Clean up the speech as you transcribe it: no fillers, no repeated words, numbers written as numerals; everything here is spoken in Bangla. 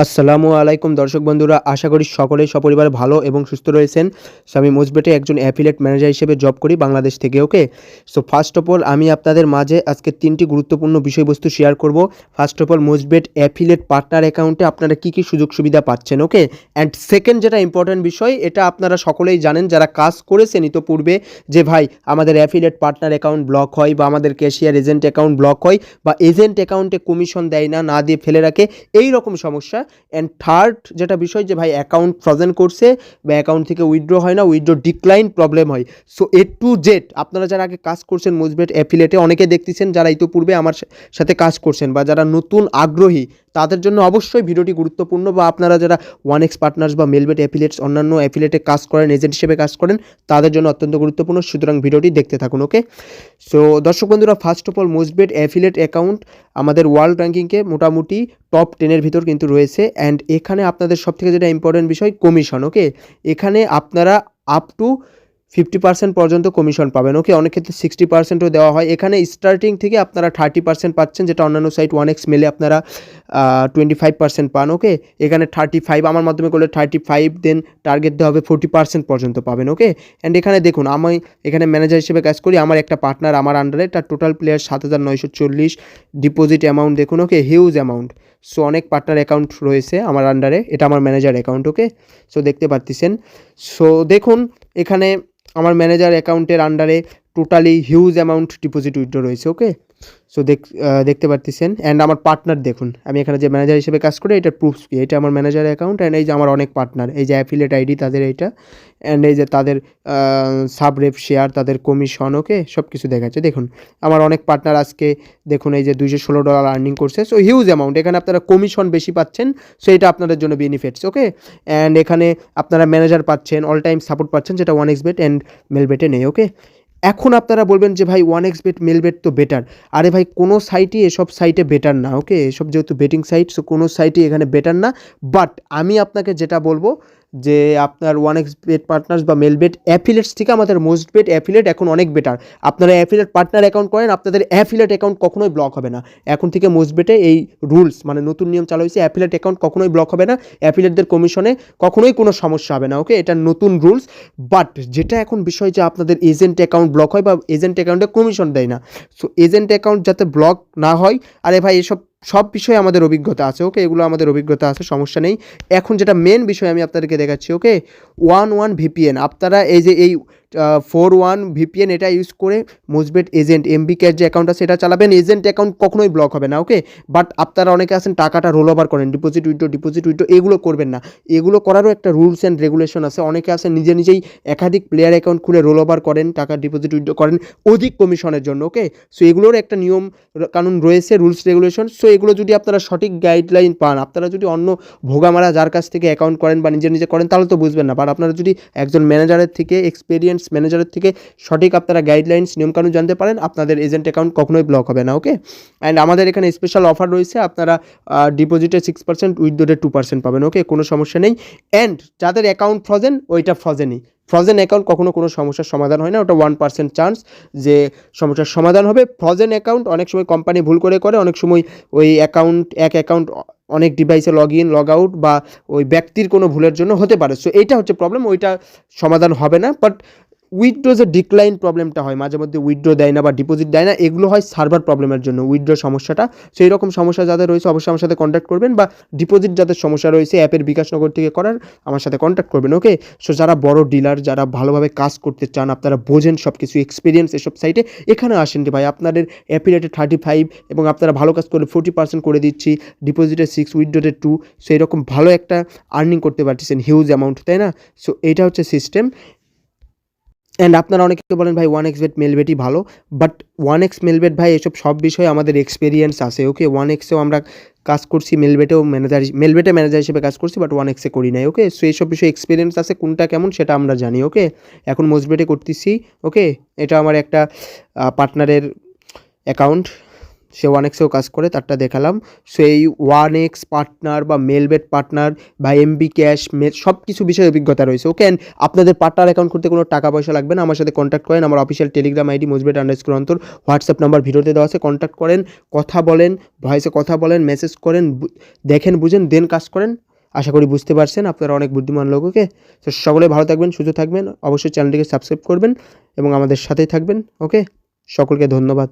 আসসালামু আলাইকুম দর্শক বন্ধুরা, আশা করি সকলেই সপরিবারে ভালো এবং সুস্থ রয়েছেন। সো আমি মোস্টবেটে একজন অ্যাফিলিয়েট ম্যানেজার হিসেবে জব করি বাংলাদেশ থেকে। Okay, so first of all আমি আপনাদের মাঝে আজকে 3টি গুরুত্বপূর্ণ বিষয়বস্তু শেয়ার করব। First of all, Mostbet affiliate partner অ্যাকাউন্টে আপনারা কী কী সুযোগ সুবিধা পাচ্ছেন। ওকে, অ্যান্ড সেকেন্ড যেটা ইম্পর্ট্যান্ট বিষয়, এটা আপনারা সকলেই জানেন যারা কাজ করেছেন ইতোপূর্বে, যে ভাই আমাদের অ্যাফিলিয়েট পার্টনার অ্যাকাউন্ট ব্লক হয় বা আমাদের ক্যাশিয়ার এজেন্ট অ্যাকাউন্ট ব্লক হয় বা এজেন্ট অ্যাকাউন্টে কমিশন দেয় না দিয়ে ফেলে রাখে, এই রকম সমস্যা। অ্যান্ড থার্ড যেটা বিষয়, যে ভাই অ্যাকাউন্ট ফ্রোজেন করছে বা অ্যাকাউন্ট থেকে উইথড্র হয় না, উইথড্র ডিক্লাইন প্রবলেম হয়। সো এ টু জেড আপনারা যারা আগে কাজ করছেন মোস্টবেট অ্যাফিলিয়েটে, অনেকে দেখতেছেন যারা ইতিপূর্বে আমার সাথে কাজ করছেন বা যারা নতুন আগ্রহী, তাদের জন্য অবশ্যই ভিডিওটি গুরুত্বপূর্ণ। বা আপনারা যারা 1x পার্টনার্স বা মেলবেট অ্যাফিলিয়েটস অন্যান্য অ্যাফিলিয়েটে কাজ করেন, এজেন্ট হিসেবে কাজ করেন, তাদের জন্য অত্যন্ত গুরুত্বপূর্ণ। সুতরাং ভিডিওটি দেখতে থাকুন। ওকে, সো দর্শক বন্ধুরা, first of all, Mostbet affiliate account আমাদের ওয়ার্ল্ড র্যাঙ্কিংকে মোটামুটি টপ 10-এর ভিতর কিন্তু রয়েছে। অ্যান্ড এখানে আপনাদের সবথেকে যেটা ইম্পর্টেন্ট বিষয়, কমিশন। ওকে, এখানে আপনারা আপ টু 50% পর্যন্ত কমিশন পাবেন। ওকে, অনেক ক্ষেত্রে 60%ও দেওয়া হয়। এখানে স্টার্টিং থেকে আপনারা 30% পাচ্ছেন, যেটা অন্যান্য সাইট 1x মেলে আপনারা 25% পান। ওকে, এখানে 35, আমার মাধ্যমে করলে 35, দেন টার্গেট দেওয়া হবে 40% পর্যন্ত পাবেন। ওকে, অ্যান্ড এখানে দেখুন, আমি এখানে ম্যানেজার হিসেবে কাজ করি, আমার একটা পার্টনার আমার আন্ডারে, তার টোটাল প্লেয়ার 7940, ডিপোজিট অ্যামাউন্ট দেখুন। ওকে, হিউজ অ্যামাউন্ট। সো অনেক পার্টনার অ্যাকাউন্ট রয়েছে আমার আন্ডারে, এটা আমার ম্যানেজার অ্যাকাউন্ট। ওকে, সো দেখতে পাচ্ছেন। সো দেখুন, এখানে আমার ম্যানেজার অ্যাকাউন্টের আন্ডারে totally huge amount deposit withdraw রয়েছে। ওকে, সো দেখতে পাচ্ছেন। অ্যান্ড আমার পার্টনার দেখুন, আমি এখানে যে ম্যানেজার হিসেবে কাজ করি, এটার প্রুফস কি, এটা আমার ম্যানেজার অ্যাকাউন্ট। অ্যান্ড এই যে আমার অনেক পার্টনার, এই যে অ্যাফিলিয়েট আইডি তাদের এইটা, অ্যান্ড এই যে তাদের সাব রেপ শেয়ার, তাদের কমিশন। ওকে, সব কিছু দেখাচ্ছে। দেখুন আমার অনেক পার্টনার আজকে দেখুন এই যে $216 আর্নিং করছে। সো হিউজ অ্যামাউন্ট, এখানে আপনারা কমিশন বেশি পাচ্ছেন, সো এটা আপনাদের জন্য বেনিফিটস। ওকে, অ্যান্ড এখানে আপনারা ম্যানেজার পাচ্ছেন, অল টাইম সাপোর্ট পাচ্ছেন, যেটা 1x বেট অ্যান্ড মেলবেটে নেই। ওকে, এখন আপনারা বলবেন যে ভাই 1x বেট মেলবেট তো বেটার। আরে ভাই, কোনো সাইটই এসব সাইটে বেটার না। ওকে, এসব যেহেতু বেটিং সাইট, সো কোনো সাইটই এখানে বেটার না। বাট আমি আপনাকে যেটা বলবো, যে আপনার 1x বেট পার্টনার্স বা মেলবেট অ্যাফিলিয়েটস থেকে আমাদের মোস্টবেট অ্যাফিলিয়েট এখন অনেক বেটার। আপনারা অ্যাফিলিয়েট পার্টনার অ্যাকাউন্ট করেন, আপনাদের অ্যাফিলিয়েট অ্যাকাউন্ট কখনোই ব্লক হবে না। এখন থেকে মোস্টবেটে এই রুলস, মানে নতুন নিয়ম চালু হয়েছে, অ্যাফিলিয়েট অ্যাকাউন্ট কখনোই ব্লক হবে না, অ্যাফিলিয়েটদের কমিশনে কখনোই কোনো সমস্যা হবে না। ওকে, এটা নতুন রুলস। বাট যেটা এখন বিষয়, যে আপনাদের এজেন্ট অ্যাকাউন্ট ব্লক হয় বা এজেন্ট অ্যাকাউন্টে কমিশন দেয় না, সো এজেন্ট অ্যাকাউন্ট যাতে ব্লক না হয়, আরে ভাই এসব সব বিষয়ে আমাদের অভিজ্ঞতা আছে। ওকে, এগুলো আমাদের অভিজ্ঞতা আছে, সমস্যা নেই। এখন যেটা মেন বিষয় আমি আপনাদেরকে দেখাচ্ছি। ওকে, 11 ভিপিএন, আপনারা এই যে এই 41 ভিপিএন এটা ইউজ করে মোস্টবেট এজেন্ট এমবি ক্যাশ যে অ্যাকাউন্ট আছে এটা চালাবেন, এজেন্ট অ্যাকাউন্ট কখনোই ব্লক হবে না। ওকে, বাট আপনারা অনেকে আছেন টাকাটা রোল ওভার করেন, ডিপোজিট উইথড্র, এগুলো করবেন না। এগুলো করারও একটা রুলস অ্যান্ড রেগুলেশন আছে। অনেকে আছেন নিজেই একাধিক প্লেয়ার অ্যাকাউন্ট খুলে রোল ওভার করেন, টাকা ডিপোজিট উইথড্র করেন অধিক কমিশনের জন্য। ওকে, সো এগুলোর একটা নিয়ম কানুন রয়েছে, রুলস রেগুলেশন। সো এগুলো যদি আপনারা সঠিক গাইডলাইন পান, আপনারা যদি অন্য ভোগামারা যার কাছ থেকে অ্যাকাউন্ট করেন বা নিজে করেন, তাহলে তো বুঝবেন না। বাট আপনারা যদি একজন ম্যানেজারের থেকে, এক্সপিরিয়েন্স ম্যানেজারের থেকে সঠিক আপনারা গাইডলাইন্স নিয়মকানুন জানতে পারেন, আপনাদের এজেন্ট অ্যাকাউন্ট কখনোই ব্লক হবে না। ওকে, অ্যান্ড আমাদের এখানে স্পেশাল অফার রয়েছে, আপনারা ডিপোজিটে 6%, উইথড্রোতে 2% পাবেন। ওকে, কোনো সমস্যা নেই। অ্যান্ড যাদের অ্যাকাউন্ট ফ্রোজেন, ওইটা ফ্রোজেনই। ফ্রোজেন অ্যাকাউন্ট কখনো কোনো সমস্যার সমাধান হয় না, ওটা 1% চান্স যে সমস্যার সমাধান হবে। ফ্রোজেন অ্যাকাউন্ট অনেক সময় কোম্পানি ভুল করে, অনেক সময় ওই অ্যাকাউন্ট অনেক ডিভাইসে লগ ইন লগ আউট বা ওই ব্যক্তির কোনো ভুলের জন্য হতে পারে। সো এইটা হচ্ছে প্রবলেম, ওইটা সমাধান হবে না। বাট উইথড্রো যে ডিক্লাইন প্রবলেমটা হয়, মাঝে মধ্যে উইথড্রো দেয় না বা ডিপোজিট দেয় না, এগুলো হয় সার্ভার প্রবলেমের জন্য, উইথড্রো সমস্যাটা। সেই রকম সমস্যা যাদের রয়েছে অবশ্যই আমার সাথে কন্ট্যাক্ট করবেন, বা ডিপোজিট যাদের সমস্যা রয়েছে অ্যাপের বিকাশনগর থেকে করার, আমার সাথে কন্ট্যাক্ট করবেন। ওকে, সো যারা বড় ডিলার, যারা ভালোভাবে কাজ করতে চান, আপনারা বোঝেন সব কিছু, এক্সপিরিয়েন্স এসব সাইটে, এখানে আসেন যে ভাই আপনাদের অ্যাফিলিয়েটে 35 এবং আপনারা ভালো কাজ করলে 40% করে দিচ্ছি, ডিপোজিটে 6, উইথড্রোতে 2। সো এরকম ভালো একটা আর্নিং করতে পারতেছেন, হিউজ অ্যামাউন্ট, তাই না? সো এইটা হচ্ছে সিস্টেম। অ্যান্ড আপনারা অনেকে বলেন ভাই 1x বেট মেলবেটই ভালো, বাট 1x মেলবেট ভাই এসব সব বিষয়ে আমাদের এক্সপিরিয়েন্স আছে। ওকে, 1xেও আমরা কাজ করছি, মেলবেটেও মেলবেটে ম্যানেজার হিসেবে কাজ করছি, বাট 1xে করি নাই। ওকে, সো এইসব বিষয়ে এক্সপিরিয়েন্স আছে, কোনটা কেমন সেটা আমরা জানি। ওকে, এখন মোস্টবেটে করতেছি। ওকে, এটা আমার একটা পার্টনারের অ্যাকাউন্ট, সে 1x কাজ করে, তারটা দেখালাম। সো এই 1x পার্টনার বা মেলবেট পার্টনার বা এমবি ক্যাশ সব কিছু বিষয়ে অভিজ্ঞতা রয়েছে, ওকে। অ্যান্ড আপনাদের পার্টনার অ্যাকাউন্ট করতে কোনো টাকা পয়সা লাগবে না, আমার সাথে কন্ট্যাক্ট করেন। আমার অফিসিয়াল টেলিগ্রাম আইডি mostbet_অন্তর, হোয়াটসঅ্যাপ নাম্বার ভিডিওতে দেওয়া আছে, কন্ট্যাক্ট করেন, কথা বলেন, ভয়েসে কথা বলেন, মেসেজ করেন, দেখেন, বুঝেন, দেন কাজ করেন। আশা করি বুঝতে পারছেন, আপনারা অনেক বুদ্ধিমান লোক, ওকে। তো সকলে ভালো থাকবেন, সুস্থ থাকবেন, অবশ্যই চ্যানেলটিকে সাবস্ক্রাইব করবেন এবং আমাদের সাথেই থাকবেন, ওকে। সকলকে ধন্যবাদ।